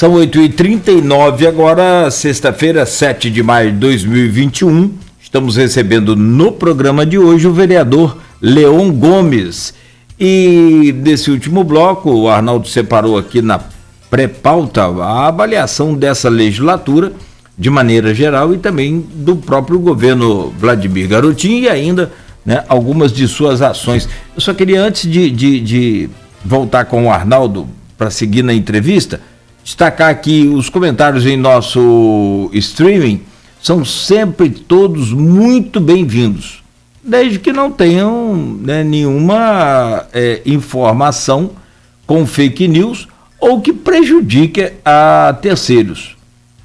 São 8h39 agora, sexta-feira, 7 de maio de 2021. Estamos recebendo no programa de hoje o vereador Leon Gomes. E nesse último bloco, o Arnaldo separou aqui na pré-pauta a avaliação dessa legislatura, de maneira geral, e também do próprio governo Vladimir Garotinho e ainda, né, algumas de suas ações. Eu só queria, antes de voltar com o Arnaldo para seguir na entrevista, destacar aqui os comentários em nosso streaming, são sempre todos muito bem-vindos, desde que não tenham, né, nenhuma informação com fake news ou que prejudique a terceiros.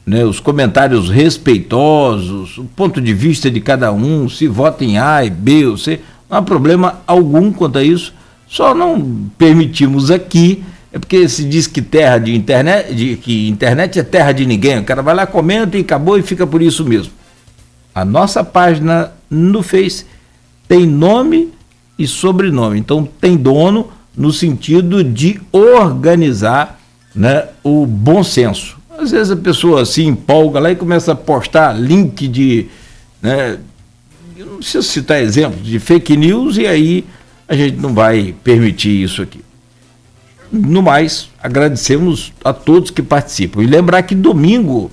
Né, os comentários respeitosos, o ponto de vista de cada um, se vota em A, B ou C, não há problema algum quanto a isso, só não permitimos aqui, porque se diz que que internet é terra de ninguém, o cara vai lá, comenta e acabou e fica por isso mesmo. A nossa página no Face tem nome e sobrenome, então tem dono no sentido de organizar, né, o bom senso. Às vezes a pessoa se empolga lá e começa a postar link de, né, eu não preciso citar exemplos, de fake news, e aí a gente não vai permitir isso aqui. No mais, agradecemos a todos que participam. E lembrar que domingo,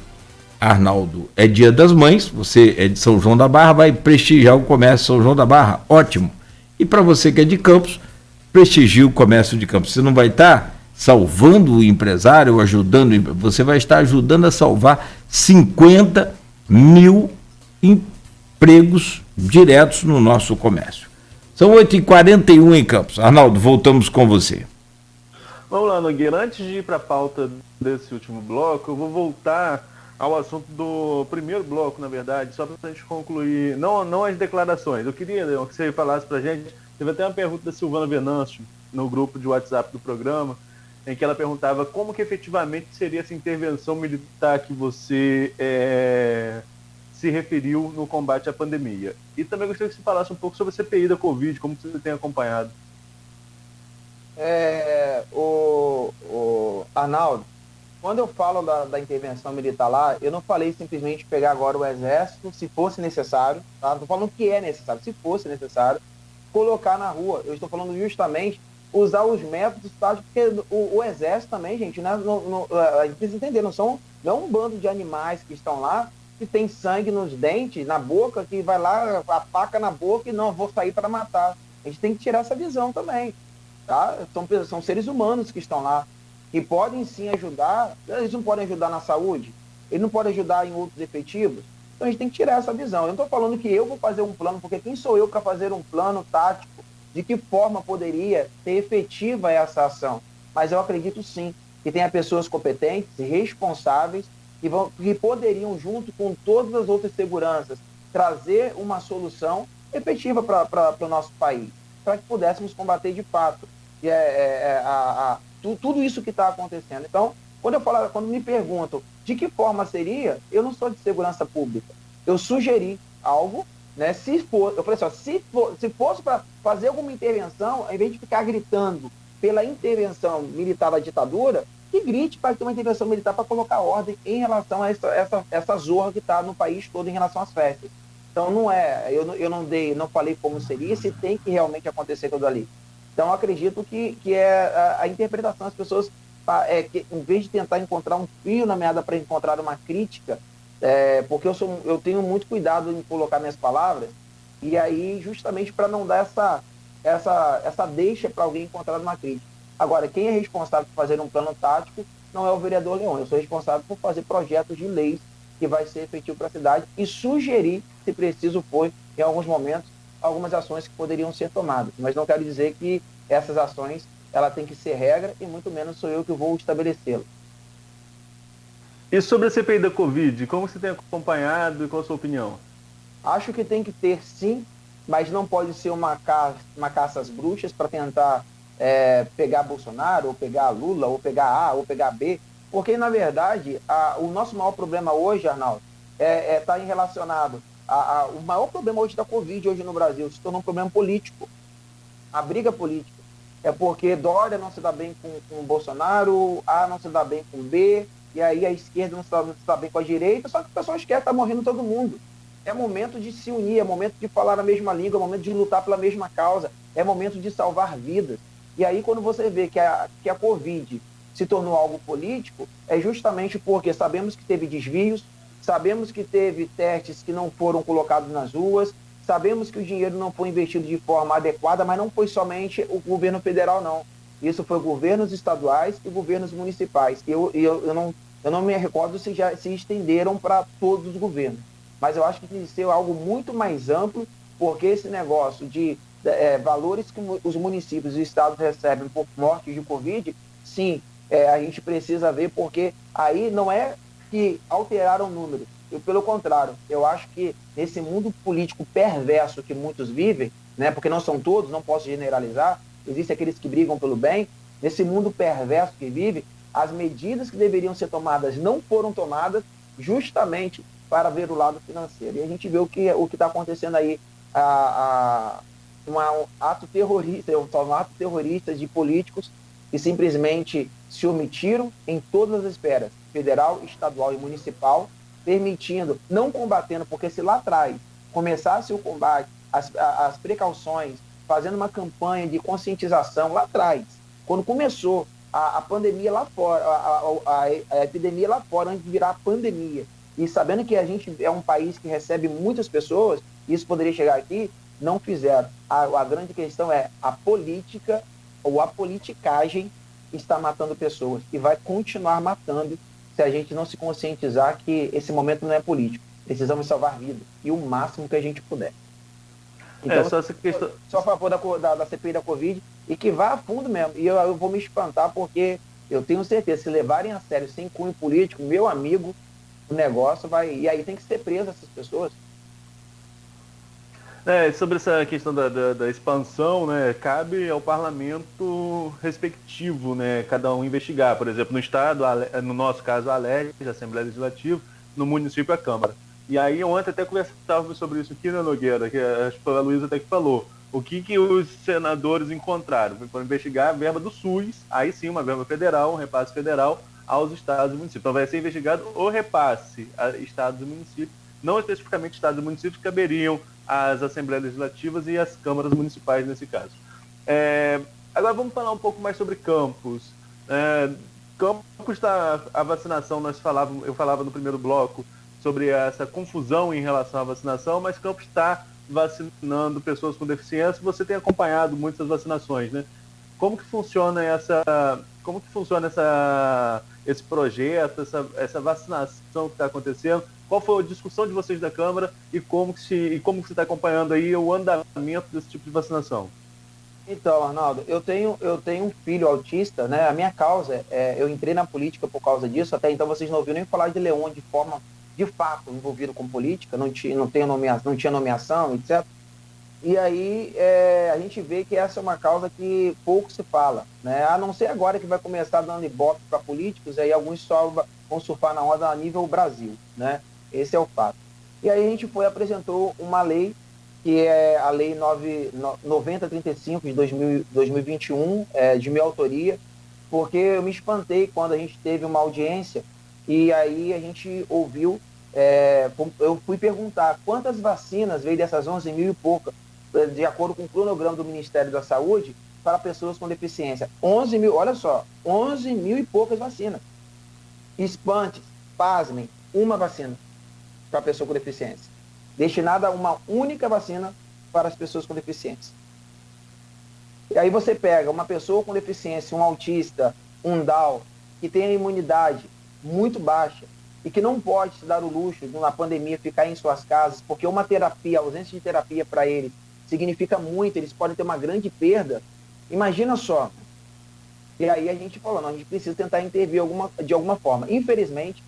Arnaldo, é Dia das Mães, você é de São João da Barra, vai prestigiar o comércio São João da Barra, ótimo. E para você que é de Campos, prestigie o comércio de Campos. Você não vai estar salvando o empresário, ajudando, você vai estar ajudando a salvar 50 mil empregos diretos no nosso comércio. São 8h41 em Campos. Arnaldo, voltamos com você. Vamos lá, Nogueira. Antes de ir para a pauta desse último bloco, eu vou voltar ao assunto do primeiro bloco, na verdade, só para a gente concluir, não as declarações. Eu queria, Leon, que você falasse para a gente, teve até uma pergunta da Silvana Venâncio no grupo de WhatsApp do programa, em que ela perguntava como que efetivamente seria essa intervenção militar que você se referiu no combate à pandemia. E também gostaria que você falasse um pouco sobre a CPI da Covid, como você tem acompanhado. Arnaldo, quando eu falo da intervenção militar lá, eu não falei simplesmente pegar agora o exército, se fosse necessário, tá? Estou falando que é necessário, se fosse necessário, colocar na rua. Eu estou falando justamente usar os métodos, tá? Porque o exército também, gente, a gente precisa entender, não é um bando de animais que estão lá, que tem sangue nos dentes, na boca, que vai lá, a faca na boca e não, vou sair para matar. A gente tem que tirar essa visão também. Tá? São seres humanos que estão lá e podem sim ajudar. Eles não podem ajudar na saúde, eles não podem ajudar em outros efetivos. Então a gente tem que tirar essa visão. Eu não estou falando que eu vou fazer um plano, porque quem sou eu para fazer um plano tático de que forma poderia ser efetiva essa ação? Mas eu acredito sim que tenha pessoas competentes e responsáveis que poderiam, junto com todas as outras seguranças, trazer uma solução efetiva para o nosso país, para que pudéssemos combater de fato tudo isso que está acontecendo. Então, quando me perguntam de que forma seria, eu não sou de segurança pública. Eu sugeri algo, né? Eu falei assim, se fosse para fazer alguma intervenção, ao invés de ficar gritando pela intervenção militar da ditadura, que grite para ter uma intervenção militar para colocar ordem em relação a essa zorra que está no país todo em relação às festas. Então, eu não falei como seria, se tem que realmente acontecer tudo ali. Então, eu acredito que é a interpretação das pessoas, que, em vez de tentar encontrar um fio na meada para encontrar uma crítica, porque eu tenho muito cuidado em colocar minhas palavras, e aí, justamente para não dar essa deixa para alguém encontrar uma crítica. Agora, quem é responsável por fazer um plano tático não é o vereador Leon, eu sou responsável por fazer projetos de leis que vai ser efetivo para a cidade e sugerir, se preciso for, em alguns momentos, algumas ações que poderiam ser tomadas. Mas não quero dizer que essas ações ela tem que ser regra e muito menos sou eu que vou estabelecê-las. E sobre a CPI da Covid, como você tem acompanhado e qual a sua opinião? Acho que tem que ter sim, mas não pode ser uma caça às bruxas para tentar pegar Bolsonaro, ou pegar Lula, ou pegar A, ou pegar B, porque, na verdade, o nosso maior problema hoje, Arnaldo, está relacionado o maior problema hoje da Covid hoje no Brasil se tornou um problema político. A briga política é porque Dória não se dá bem com Bolsonaro, A não se dá bem com B, e aí a esquerda não está bem com a direita, só que o pessoal esquece que está morrendo todo mundo. É momento de se unir, é momento de falar a mesma língua, é momento de lutar pela mesma causa, é momento de salvar vidas. E aí, quando você vê que a Covid se tornou algo político, é justamente porque sabemos que teve desvios, sabemos que teve testes que não foram colocados nas ruas, sabemos que o dinheiro não foi investido de forma adequada, mas não foi somente o governo federal, não. Isso foi governos estaduais e governos municipais. Eu não me recordo se já se estenderam para todos os governos. Mas eu acho que tem que ser algo muito mais amplo, porque esse negócio de valores que os municípios e estados recebem por morte de Covid, sim, a gente precisa ver, porque aí não é que alteraram o número. Pelo contrário, eu acho que nesse mundo político perverso que muitos vivem, né, porque não são todos, não posso generalizar, existem aqueles que brigam pelo bem, nesse mundo perverso que vive, as medidas que deveriam ser tomadas não foram tomadas justamente para ver o lado financeiro. E a gente vê o que está acontecendo aí, um ato terrorista, um ato terrorista de políticos que simplesmente se omitiram em todas as esferas, federal, estadual e municipal, permitindo, não combatendo, porque se lá atrás começasse o combate, as precauções, fazendo uma campanha de conscientização lá atrás, quando começou a pandemia lá fora, a epidemia lá fora, antes de virar pandemia, e sabendo que a gente é um país que recebe muitas pessoas, isso poderia chegar aqui, não fizeram. A grande questão é a política ou a politicagem está matando pessoas e vai continuar matando se a gente não se conscientizar que esse momento não é político. Precisamos salvar vidas e o máximo que a gente puder. Então, só essa questão... só a favor da CPI da Covid e que vá a fundo mesmo. E eu vou me espantar porque eu tenho certeza, se levarem a sério sem cunho político, meu amigo, o negócio vai... E aí tem que ser preso essas pessoas. Sobre essa questão da expansão, né, cabe ao parlamento respectivo, né, cada um investigar. Por exemplo, no estado, no nosso caso, a ALERJ, a Assembleia Legislativa, no município, a Câmara. E aí, ontem até conversava sobre isso aqui, né, Nogueira, que acho que foi a Luísa até que falou. O que os senadores encontraram? Foram investigar a verba do SUS, aí sim, uma verba federal, um repasse federal aos estados e municípios. Então vai ser investigado o repasse a estados e municípios, não especificamente estados e municípios, que caberiam às Assembleias Legislativas e às câmaras municipais nesse caso. Agora vamos falar um pouco mais sobre Campos. Campos está a vacinação, eu falava no primeiro bloco sobre essa confusão em relação à vacinação, mas Campos está vacinando pessoas com deficiência. Você tem acompanhado muitas vacinações, né? Como que funciona esse projeto, essa vacinação que está acontecendo? Qual foi a discussão de vocês da Câmara e como que você está acompanhando aí o andamento desse tipo de vacinação? Então, Arnaldo, eu tenho um filho autista, né? A minha causa, eu entrei na política por causa disso. Até então vocês não ouviram nem falar de Leon de forma, de fato, envolvido com política, não tinha nomeação, etc. E aí a gente vê que essa é uma causa que pouco se fala, né? A não ser agora que vai começar dando ibope para políticos, aí alguns só vão surfar na onda a nível Brasil, né? Esse é o fato. E aí a gente apresentou uma lei, que é a Lei 9035 de 2021, de minha autoria, porque eu me espantei quando a gente teve uma audiência e aí a gente ouviu, eu fui perguntar quantas vacinas veio dessas 11 mil e poucas, de acordo com o cronograma do Ministério da Saúde, para pessoas com deficiência. 11 mil, olha só, 11 mil e poucas vacinas. Espantes, pasmem, uma vacina para a pessoa com deficiência. Destinada a uma única vacina para as pessoas com deficiência. E aí você pega uma pessoa com deficiência, um autista, um Down, que tem a imunidade muito baixa e que não pode se dar o luxo, na pandemia, ficar em suas casas, porque uma terapia, a ausência de terapia para eles significa muito, eles podem ter uma grande perda. Imagina só. E aí a gente falou, não, a gente precisa tentar intervir de alguma forma. Infelizmente,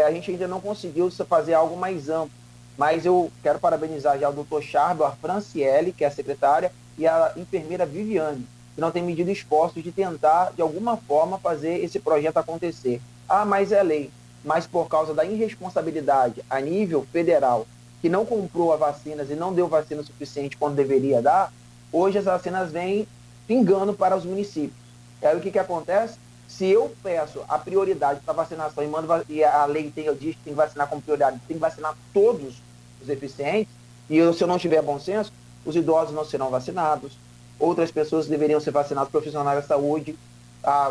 a gente ainda não conseguiu fazer algo mais amplo. Mas eu quero parabenizar já o doutor Charbo, a Franciele, que é a secretária, e a enfermeira Viviane, que não tem medido esforços de tentar, de alguma forma, fazer esse projeto acontecer. Ah, mas é lei. Mas por causa da irresponsabilidade a nível federal, que não comprou as vacinas e não deu vacina suficiente quando deveria dar, hoje as vacinas vêm pingando para os municípios. E aí o que acontece? Se eu peço a prioridade para vacinação e a lei diz que tem que vacinar como prioridade, tem que vacinar todos os deficientes, se eu não tiver bom senso, os idosos não serão vacinados, outras pessoas deveriam ser vacinadas, profissionais da saúde,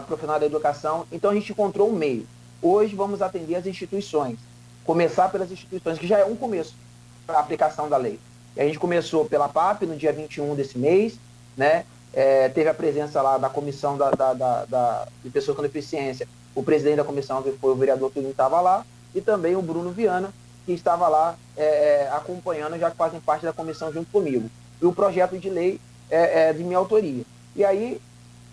profissionais da educação. Então a gente encontrou um meio. Hoje vamos atender as instituições, começar pelas instituições, que já é um começo para a aplicação da lei. E a gente começou pela PAP no dia 21 desse mês, né? Teve a presença lá da comissão de pessoas com deficiência, o presidente da comissão, que foi o vereador que estava lá, e também o Bruno Viana, que estava lá acompanhando, já que fazem parte da comissão junto comigo. E o projeto de lei é de minha autoria. E aí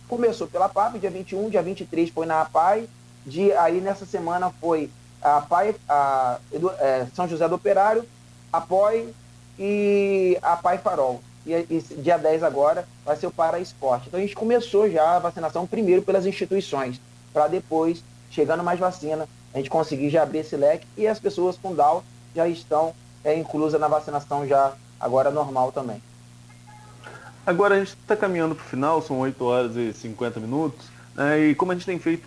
começou pela PAP, dia 21, dia 23 foi na APAI, aí nessa semana foi a APAI, São José do Operário, APOI e a APAI Farol. E dia 10 agora vai ser o Paraesporte. Então a gente começou já a vacinação primeiro pelas instituições, para depois, chegando mais vacina, a gente conseguir já abrir esse leque, e as pessoas com Down já estão inclusas na vacinação já agora normal também. Agora a gente está caminhando para o final, são 8 horas e 50 minutos, né, e como a gente tem feito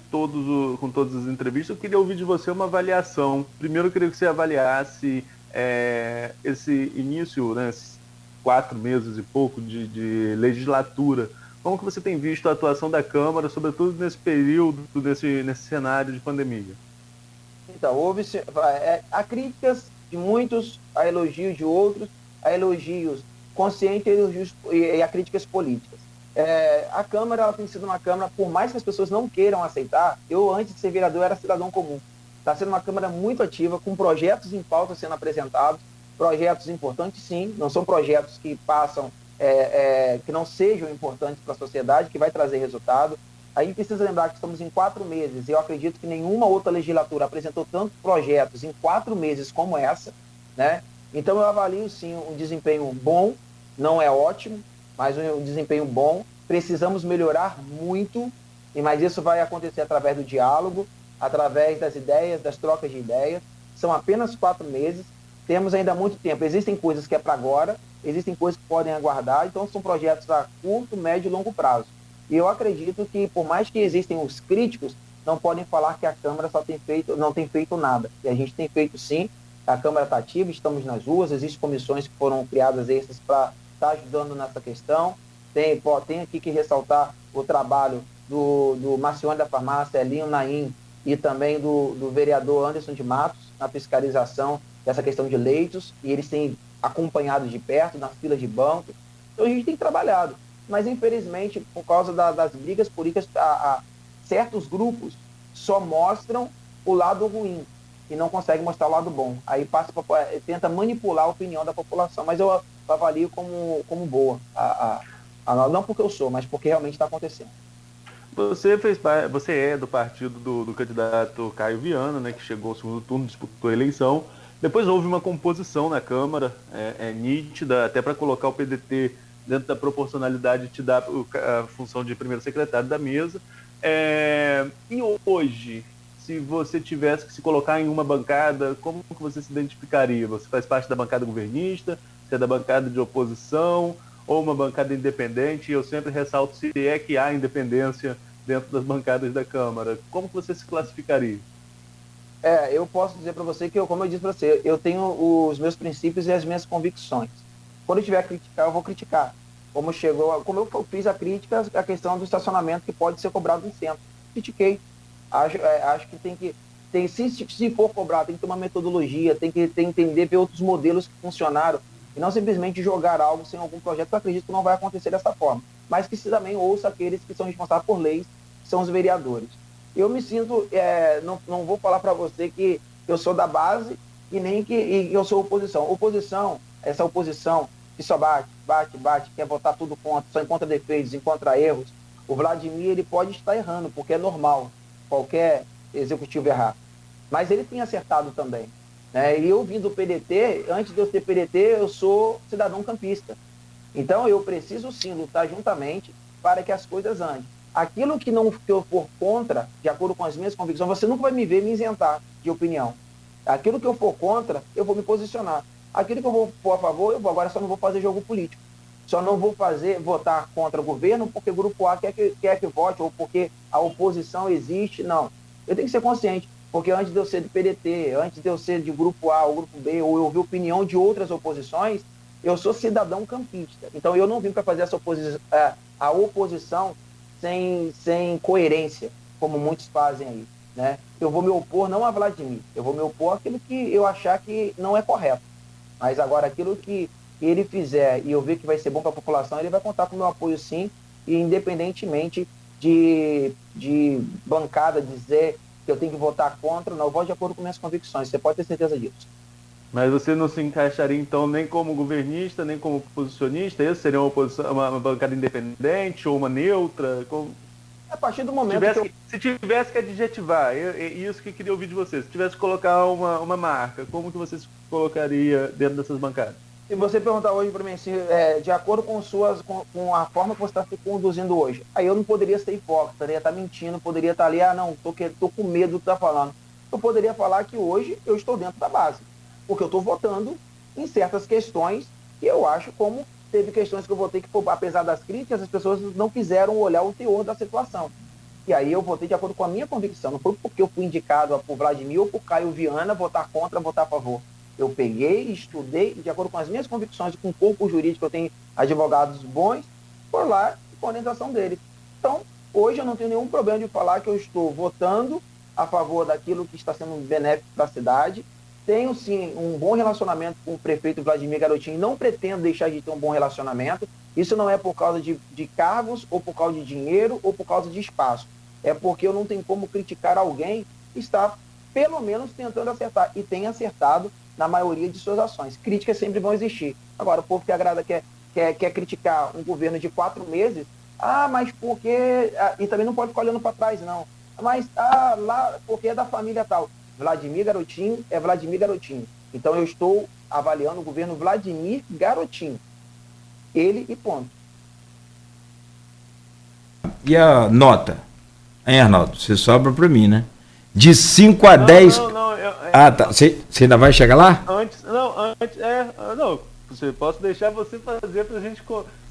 com todas as entrevistas, eu queria ouvir de você uma avaliação. Primeiro eu queria que você avaliasse esse início, né, 4 meses e pouco de legislatura. Como que você tem visto a atuação da Câmara, sobretudo nesse período, nesse cenário de pandemia? Então, há críticas de muitos, há elogios de outros, há elogios conscientes e há críticas políticas. A Câmara ela tem sido uma Câmara, por mais que as pessoas não queiram aceitar, eu antes de ser vereador era cidadão comum. Está sendo uma Câmara muito ativa, com projetos em pauta sendo apresentados, projetos importantes, sim, não são projetos que passam, que não sejam importantes para a sociedade, que vai trazer resultado. A gente precisa lembrar que estamos em 4 meses, e eu acredito que nenhuma outra legislatura apresentou tantos projetos em 4 meses como essa, né? Então eu avalio, sim, um desempenho bom, não é ótimo, mas um desempenho bom. Precisamos melhorar muito, mas isso vai acontecer através do diálogo, através das ideias, das trocas de ideias. São apenas 4 meses, temos ainda muito tempo. Existem coisas que é para agora, existem coisas que podem aguardar, então são projetos a curto, médio e longo prazo. E eu acredito que, por mais que existem os críticos, não podem falar que a Câmara não tem feito nada. E a gente tem feito sim, a Câmara está ativa, estamos nas ruas, existem comissões que foram criadas extras para estar ajudando nessa questão. Tem aqui que ressaltar o trabalho do Marcione da Farmácia, Elinho Naim, e também do vereador Anderson de Matos, na fiscalização dessa questão de leitos, e eles têm acompanhado de perto, nas filas de banco. Então a gente tem trabalhado, mas infelizmente, por causa das brigas políticas, certos grupos só mostram o lado ruim e não conseguem mostrar o lado bom. Aí tenta manipular a opinião da população, mas eu avalio como boa, não porque eu sou, mas porque realmente está acontecendo. Você é do partido do candidato Caio Viana, né, que chegou ao segundo turno, disputou a eleição. Depois houve uma composição na Câmara, nítida, até para colocar o PDT dentro da proporcionalidade, te dá a função de primeiro secretário da mesa. E hoje, se você tivesse que se colocar em uma bancada, como que você se identificaria? Você faz parte da bancada governista, você é da bancada de oposição, ou uma bancada independente? Eu sempre ressalto se é que há independência dentro das bancadas da Câmara. Como que você se classificaria? Eu posso dizer para você que, como eu disse para você, eu tenho os meus princípios e as minhas convicções. Quando eu tiver a criticar, eu vou criticar. Como eu fiz a crítica à questão do estacionamento que pode ser cobrado no centro. Critiquei. Acho que se for cobrar, tem que ter uma metodologia, tem que entender, ver outros modelos que funcionaram, e não simplesmente jogar algo sem algum projeto, que eu acredito que não vai acontecer dessa forma. Mas que se também ouça aqueles que são responsáveis por leis, que são os vereadores. Eu me sinto, não vou falar para você que eu sou da base e nem que eu sou oposição. Essa oposição que só bate, quer votar tudo contra, só encontra defeitos, encontra erros. O Vladimir, ele pode estar errando, porque é normal qualquer executivo errar. Mas ele tem acertado também. Né? E eu vim do PDT, antes de eu ser PDT, eu sou cidadão campista. Então eu preciso sim lutar juntamente para que as coisas andem. Aquilo que eu for contra, de acordo com as minhas convicções, você nunca vai me ver me isentar de opinião. Aquilo que eu for contra, eu vou me posicionar. Aquilo que eu for a favor, eu vou. Agora só não vou fazer jogo político. só não vou votar contra o governo porque o grupo A quer que vote ou porque a oposição existe. Não. Eu tenho que ser consciente, porque antes de eu ser do PDT, antes de eu ser de grupo A ou grupo B, ou eu ouvir opinião de outras oposições, eu sou cidadão campista. Então eu não vim para fazer a oposição sem coerência, como muitos fazem aí. Né? Eu vou me opor não a Vladimir, eu vou me opor àquilo que eu achar que não é correto. Mas agora, aquilo que ele fizer e eu ver que vai ser bom para a população, ele vai contar com o meu apoio sim, e independentemente de bancada dizer que eu tenho que votar contra, não, eu voto de acordo com minhas convicções, você pode ter certeza disso. Mas você não se encaixaria, então, nem como governista, nem como oposicionista? Isso seria uma bancada independente ou uma neutra? A partir do momento se tivesse que adjetivar, isso que eu queria ouvir de você, se tivesse que colocar uma marca, como que você se colocaria dentro dessas bancadas? Se você perguntar hoje para mim, de acordo com a forma que você está se conduzindo hoje, aí eu não poderia ser hipócrita, poderia estar mentindo, poderia estar ali, não, tô com medo do que está falando. Eu poderia falar que hoje eu estou dentro da base, porque eu estou votando em certas questões que eu acho, como teve questões que eu votei que, apesar das críticas, as pessoas não quiseram olhar o teor da situação. E aí eu votei de acordo com a minha convicção, não foi porque eu fui indicado por Vladimir ou por Caio Viana votar contra, votar a favor. Eu peguei, estudei, de acordo com as minhas convicções e com o corpo jurídico, eu tenho advogados bons, por lá, com a orientação deles. Então, hoje eu não tenho nenhum problema de falar que eu estou votando a favor daquilo que está sendo benéfico para a cidade. Tenho, sim, um bom relacionamento com o prefeito Vladimir Garotinho, não pretendo deixar de ter um bom relacionamento. Isso não é por causa de cargos, ou por causa de dinheiro, ou por causa de espaço. É porque eu não tenho como criticar alguém que está, pelo menos, tentando acertar, e tem acertado na maioria de suas ações. Críticas sempre vão existir. Agora, o povo que agrada quer criticar um governo de 4 meses, mas porque... E também não pode ficar olhando para trás, não. Mas, lá, porque é da família tal. Vladimir Garotinho é Vladimir Garotinho. Então, eu estou avaliando o governo Vladimir Garotinho. Ele e ponto. E a nota? Hein, Arnaldo? Você sobra para mim, né? De 5 a 10... tá. Você ainda vai chegar lá? Não, posso deixar você fazer pra gente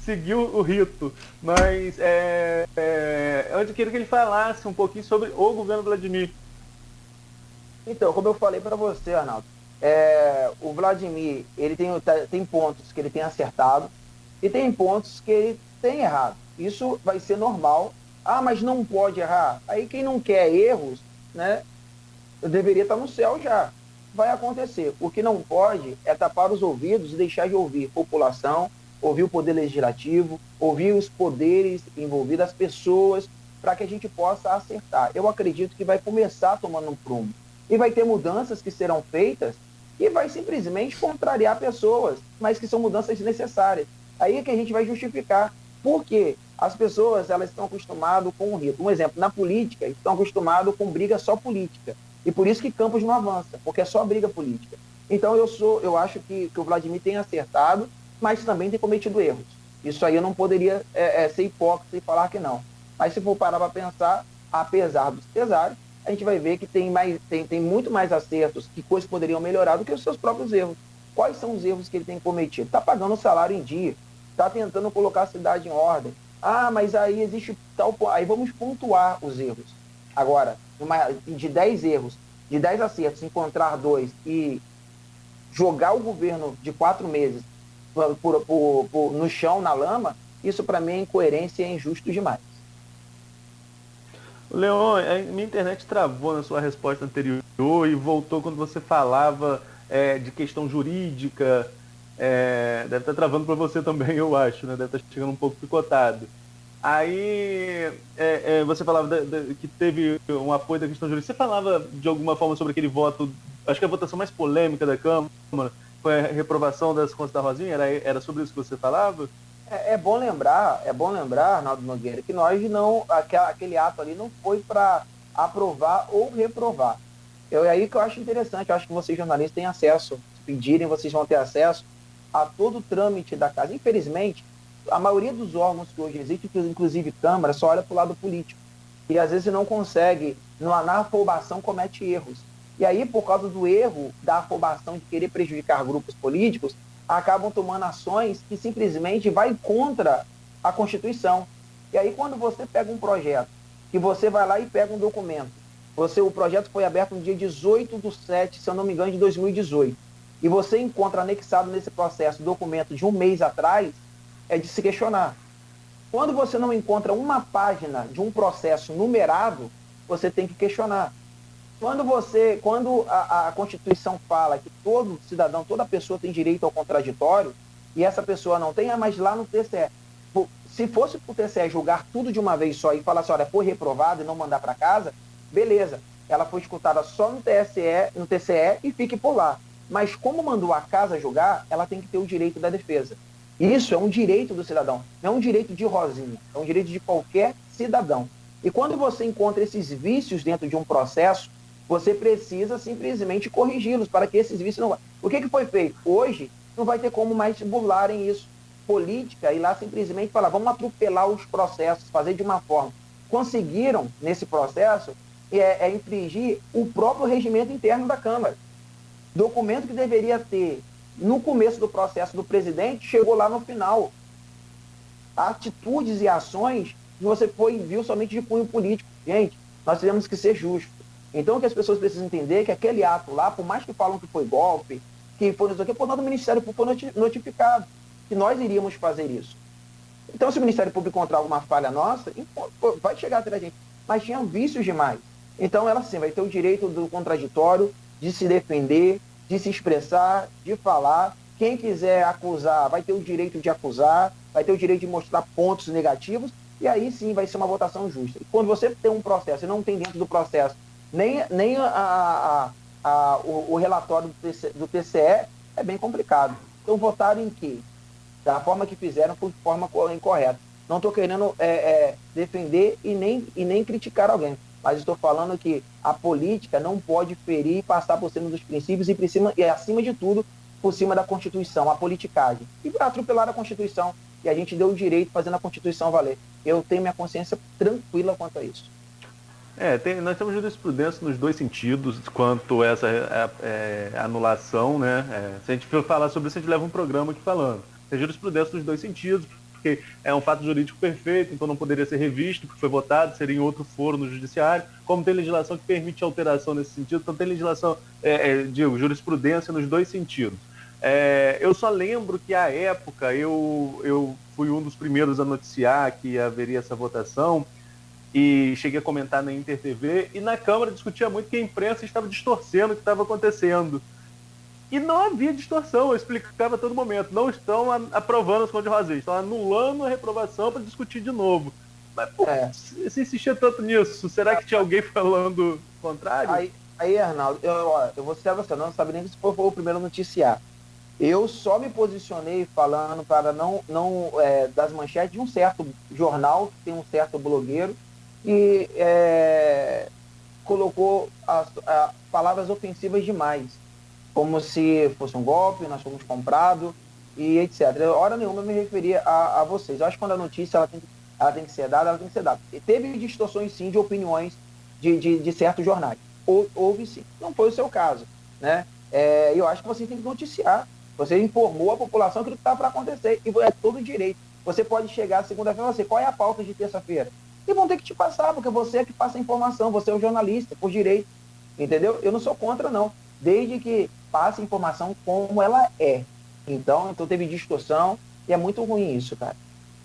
seguir o rito. Mas eu queria que ele falasse um pouquinho sobre o governo Vladimir. Então, como eu falei para você, Arnaldo, o Vladimir, ele tem pontos que ele tem acertado e tem pontos que ele tem errado. Isso vai ser normal. Mas não pode errar. Aí quem não quer erros, né, deveria estar no céu já. Vai acontecer. O que não pode é tapar os ouvidos e deixar de ouvir população, ouvir o poder legislativo, ouvir os poderes envolvidos, as pessoas, para que a gente possa acertar. Eu acredito que vai começar tomando um prumo. E vai ter mudanças que serão feitas e vai simplesmente contrariar pessoas, mas que são mudanças necessárias. Aí é que a gente vai justificar. Por quê? As pessoas, elas estão acostumadas com o rito. Um exemplo, na política, estão acostumadas com briga só política. E por isso que Campos não avança, porque é só briga política. Então eu acho que o Vladimir tem acertado, mas também tem cometido erros. Isso aí eu não poderia ser hipócrita e falar que não. Mas se for parar para pensar, apesar dos pesares, a gente vai ver que tem muito mais acertos, que coisas poderiam melhorar do que os seus próprios erros. Quais são os erros que ele tem cometido? Está pagando o salário em dia, está tentando colocar a cidade em ordem. Mas aí existe tal... Aí vamos pontuar os erros. Agora, de 10 erros, de 10 acertos, encontrar 2 e jogar o governo de 4 meses no chão, na lama, isso para mim é incoerência e é injusto demais. Leon, a minha internet travou na sua resposta anterior e voltou quando você falava de questão jurídica. Deve estar travando para você também, eu acho, né? Deve estar chegando um pouco picotado. Aí você falava que teve um apoio da questão jurídica. Você falava de alguma forma sobre aquele voto, acho que a votação mais polêmica da Câmara foi a reprovação das contas da Rosinha? Era sobre isso que você falava? É bom lembrar, Arnaldo Nogueira, que nós não, aquele ato ali não foi para aprovar ou reprovar. É aí que eu acho interessante, eu acho que vocês jornalistas têm acesso, se pedirem, vocês vão ter acesso a todo o trâmite da casa. Infelizmente, a maioria dos órgãos que hoje existem, inclusive Câmara, só olha para o lado político. E às vezes não consegue, na afobação comete erros. E aí, por causa do erro da afobação de querer prejudicar grupos políticos, acabam tomando ações que simplesmente vai contra a Constituição. E aí, quando você pega um projeto, que você vai lá e pega um documento, o projeto foi aberto no dia 18/7, se eu não me engano, de 2018, e você encontra anexado nesse processo documento de um mês atrás, é de se questionar. Quando você não encontra uma página de um processo numerado, você tem que questionar. Quando a Constituição fala que todo cidadão, toda pessoa tem direito ao contraditório, e essa pessoa não tem, mas lá no TCE, se fosse para o TCE julgar tudo de uma vez só e falar assim, olha, foi reprovado e não mandar para casa, beleza, ela foi escutada só no TCE e fique por lá. Mas como mandou a casa julgar, ela tem que ter o direito da defesa. Isso é um direito do cidadão, não é um direito de Rosinha, é um direito de qualquer cidadão. E quando você encontra esses vícios dentro de um processo, você precisa simplesmente corrigi-los para que esses vícios não... O que foi feito? Hoje não vai ter como mais burlarem isso. Política, ir lá simplesmente falar, vamos atropelar os processos, fazer de uma forma. Conseguiram, nesse processo, infringir o próprio regimento interno da Câmara. Documento que deveria ter no começo do processo do presidente, chegou lá no final. Atitudes e ações que você viu somente de cunho político. Gente, nós temos que ser justos. Então, o que as pessoas precisam entender é que aquele ato lá, por mais que falam que foi golpe, que foi não sei o quê, por nada, o Ministério Público foi notificado que nós iríamos fazer isso. Então, se o Ministério Público encontrar alguma falha nossa, vai chegar até a gente. Mas tinha vícios demais. Então, ela sim vai ter o direito do contraditório, de se defender, de se expressar, de falar. Quem quiser acusar vai ter o direito de acusar, vai ter o direito de mostrar pontos negativos, e aí sim vai ser uma votação justa. E quando você tem um processo e não tem dentro do processo nem o relatório do TCE, é bem complicado. Então, votaram em quê? Da forma que fizeram, por forma incorreta. Não estou querendo defender e nem criticar alguém, mas estou falando que a política não pode ferir e passar por cima dos princípios e acima de tudo, por cima da Constituição, a politicagem. E atropelar a Constituição. E a gente deu o direito fazendo a Constituição valer. Eu tenho minha consciência tranquila quanto a isso. Nós temos jurisprudência nos dois sentidos quanto a essa anulação, né? Se a gente for falar sobre isso, a gente leva um programa aqui falando. Tem jurisprudência nos dois sentidos, porque é um fato jurídico perfeito, então não poderia ser revisto, porque foi votado, seria em outro foro no judiciário, como tem legislação que permite alteração nesse sentido, então tem legislação, jurisprudência nos dois sentidos. Eu só lembro que à época eu fui um dos primeiros a noticiar que haveria essa votação, e cheguei a comentar na Inter TV, e na Câmara discutia muito que a imprensa estava distorcendo o que estava acontecendo. E não havia distorção, eu explicava a todo momento. Não estão aprovando as contas de Rosinha, estão anulando a reprovação para discutir de novo. Mas, se insistia tanto nisso, será que tinha alguém falando o contrário? Aí Arnaldo, eu vou ser você, não sabe nem se foi o primeiro a noticiar. Eu só me posicionei falando para não das manchetes de um certo jornal, que tem um certo blogueiro, e colocou palavras ofensivas demais, como se fosse um golpe, nós fomos comprados, e etc. Hora nenhuma eu me referia a vocês. Eu acho que quando a notícia ela tem que ser dada, ela tem que ser dada. E teve distorções, sim, de opiniões de certos jornais. Houve, sim. Não foi o seu caso, né? Eu acho que você tem que noticiar. Você informou a população aquilo que estava para acontecer, e é todo direito. Você pode chegar segunda-feira e falar assim, qual é a pauta de terça-feira? E vão ter que te passar, porque você é que passa a informação, você é o jornalista, por direito. Entendeu? Eu não sou contra, não. Desde que passe a informação como ela é. Então teve distorção, e é muito ruim isso, cara.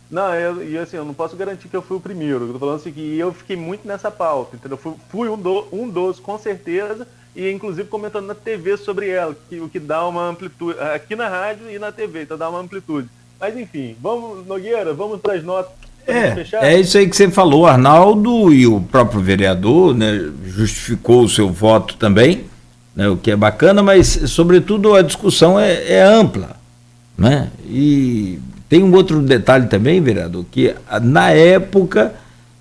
Não, eu não posso garantir que eu fui o primeiro. Eu tô falando assim, que eu fiquei muito nessa pauta, entendeu? Fui um dos, com certeza, e inclusive comentando na TV sobre ela, o que dá uma amplitude, aqui na rádio e na TV, então dá uma amplitude. Mas enfim, vamos, Nogueira, vamos para as notas. É isso aí que você falou, Arnaldo, e o próprio vereador, né, justificou o seu voto também, né, o que é bacana, mas sobretudo a discussão é ampla, né? E tem um outro detalhe também, vereador, que na época,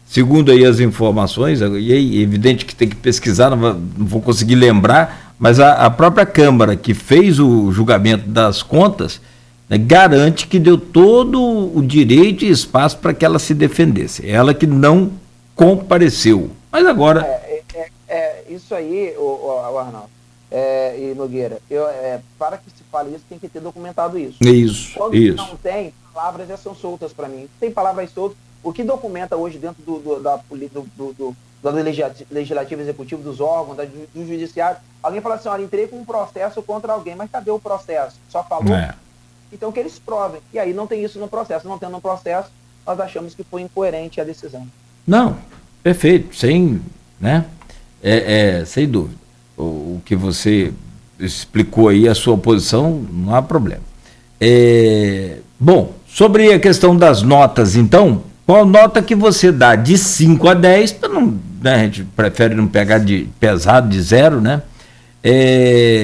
segundo aí as informações, e é evidente que tem que pesquisar, não vou conseguir lembrar, mas a própria Câmara que fez o julgamento das contas, né, garante que deu todo o direito e espaço para que ela se defendesse. Ela que não compareceu. Mas agora... Isso aí, o Arnaldo e Nogueira, para que se fale isso, tem que ter documentado isso. Isso, Quando isso. não tem, palavras já são soltas para mim. Tem palavras soltas. O que documenta hoje dentro do legislativo, executivo, dos órgãos, do judiciário, alguém fala assim, olha, entrei com um processo contra alguém, mas cadê o processo? Só falou? Então que eles provem. E aí não tem isso no processo. Não tendo no processo, nós achamos que foi incoerente a decisão. Não, perfeito, sem, né? Sem dúvida. O que você explicou aí, a sua posição, não há problema. Bom, sobre a questão das notas, então, qual nota que você dá de 5 a 10, para não, né, a gente prefere não pegar de pesado, de 0, né?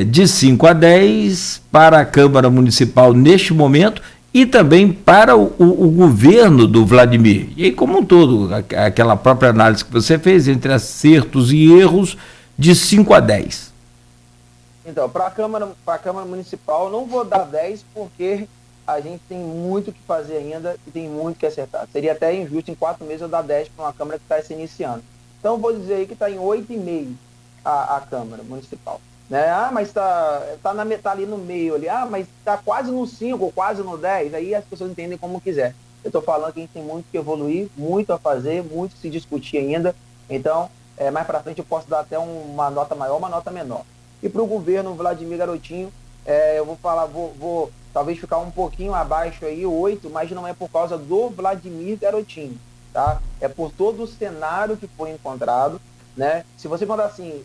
De 5 a 10 para a Câmara Municipal neste momento e também para o governo do Vladimir. E aí, como um todo, aquela própria análise que você fez entre acertos e erros, de 5 a 10. Então, para a Câmara Municipal, não vou dar 10 porque a gente tem muito o que fazer ainda e tem muito que acertar. Seria até injusto em 4 meses eu dar 10 para uma Câmara que está se iniciando. Então, vou dizer aí que está em 8,5 a Câmara Municipal. Né? Mas tá ali no meio ali. Mas está quase no 5 ou quase no 10. Aí as pessoas entendem como quiser. Eu estou falando que a gente tem muito que evoluir, muito a fazer, muito que se discutir ainda. Então, mais para frente eu posso dar até uma nota maior, uma nota menor. E para o governo Vladimir Garotinho, eu vou falar, vou talvez ficar um pouquinho abaixo aí, 8, mas não é por causa do Vladimir Garotinho, tá? É por todo o cenário que foi encontrado, né? Se você mandar assim,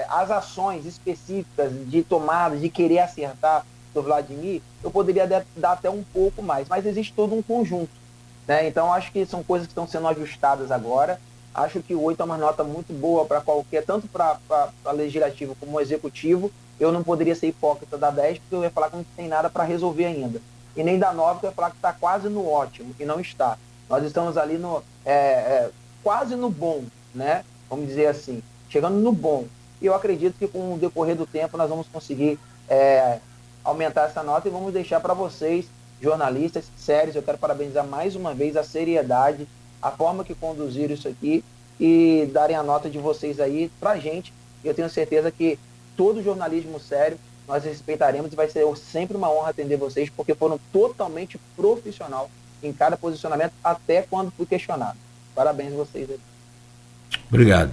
as ações específicas de tomada, de querer acertar do Vladimir, eu poderia dar até um pouco mais, mas existe todo um conjunto, né? Então acho que são coisas que estão sendo ajustadas agora. Acho que o 8 é uma nota muito boa para qualquer, tanto para legislativo como executivo. Eu não poderia ser hipócrita da 10, porque eu ia falar que não tem nada para resolver ainda. E nem da 9, porque eu ia falar que está quase no ótimo, e não está. Nós estamos ali no quase no bom, né? Vamos dizer assim, chegando no bom. E eu acredito que com o decorrer do tempo nós vamos conseguir aumentar essa nota e vamos deixar para vocês, jornalistas sérios, eu quero parabenizar mais uma vez a seriedade, a forma que conduziram isso aqui e darem a nota de vocês aí pra gente. Eu tenho certeza que todo jornalismo sério nós respeitaremos e vai ser sempre uma honra atender vocês, porque foram totalmente profissional em cada posicionamento, até quando fui questionado. Parabéns a vocês aí. Obrigado.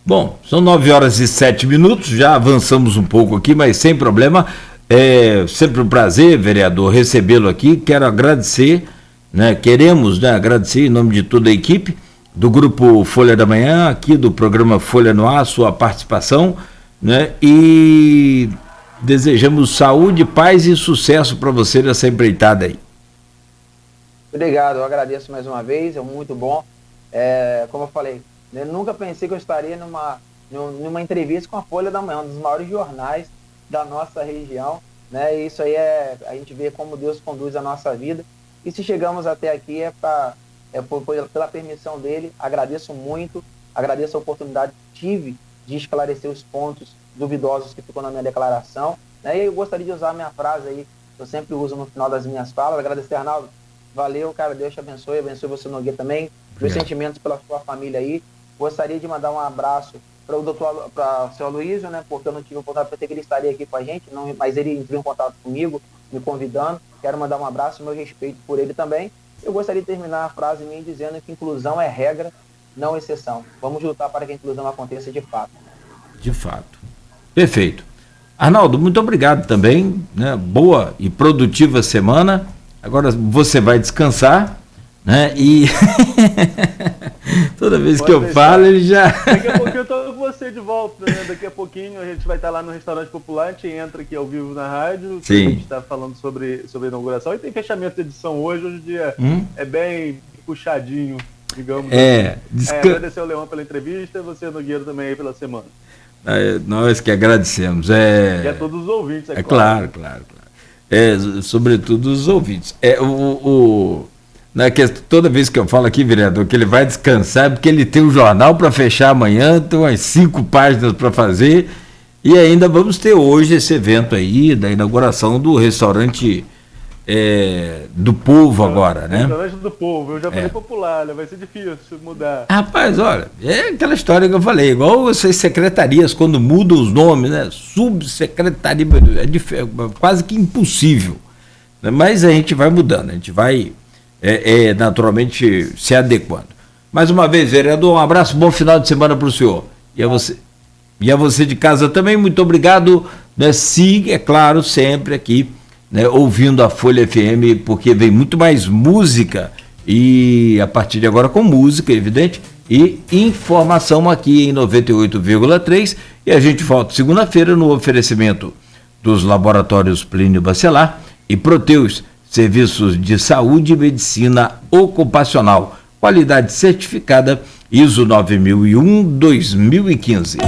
Bom, são 9h07, já avançamos um pouco aqui, mas sem problema. É sempre um prazer, vereador, recebê-lo aqui. Quero agradecer, né? Queremos, né, agradecer em nome de toda a equipe do Grupo Folha da Manhã, aqui do programa Folha no Ar, sua participação, né? E desejamos saúde, paz e sucesso para você nessa empreitada aí. Obrigado, eu agradeço mais uma vez, é muito bom. Como eu falei, eu nunca pensei que eu estaria numa entrevista com a Folha da Manhã, um dos maiores jornais da nossa região, né? E isso aí a gente vê como Deus conduz a nossa vida. E se chegamos até aqui pela permissão dele. Agradeço muito, agradeço a oportunidade que tive de esclarecer os pontos duvidosos que ficou na minha declaração, né? E eu gostaria de usar a minha frase aí, que eu sempre uso no final das minhas falas. Agradecer, Arnaldo. Valeu, cara, Deus te abençoe você, Nogueira, também. Meus sentimentos pela sua família aí. Gostaria de mandar um abraço para o senhor Luísio, né? Porque eu não tive oportunidade, pensei que ele estaria aqui com a gente, mas ele entrou em contato comigo, me convidando. Quero mandar um abraço e meu respeito por ele também. Eu gostaria de terminar a frase minha dizendo que inclusão é regra, não exceção. Vamos lutar para que a inclusão aconteça de fato. De fato. Perfeito. Arnaldo, muito obrigado também, né? Boa e produtiva semana. Agora você vai descansar, né? E toda vez que eu falo, ele já... Daqui a pouquinho eu tô com você de volta, né? Daqui a pouquinho a gente vai estar lá no Restaurante Popular, a gente entra aqui ao vivo na rádio. Sim. A gente está falando sobre a inauguração. E tem fechamento de edição hoje o dia é bem puxadinho, digamos. Agradecer ao Leão pela entrevista e você, Nogueira, também aí pela semana. Nós que agradecemos. E a todos os ouvintes, claro. Sobretudo os ouvintes. Toda vez que eu falo aqui, vereador, que ele vai descansar, porque ele tem um jornal para fechar amanhã, tem umas 5 páginas para fazer, e ainda vamos ter hoje esse evento aí, da inauguração do restaurante do povo agora, né? Restaurante do povo, eu já falei popular, né? Vai ser difícil mudar. Rapaz, olha, é aquela história que eu falei, igual essas secretarias, quando mudam os nomes, né? Subsecretaria, é quase que impossível. Né? Mas a gente vai mudando, a gente vai naturalmente se adequando. Mais uma vez, vereador, um abraço, bom final de semana para o senhor. E a você de casa também, muito obrigado. Né? Siga, é claro, sempre aqui, né, ouvindo a Folha FM, porque vem muito mais música e a partir de agora com música, evidente, e informação aqui em 98,3, e a gente volta segunda-feira no oferecimento dos laboratórios Plínio Bacelar e Proteus, serviços de saúde e medicina ocupacional, qualidade certificada ISO 9001-2015.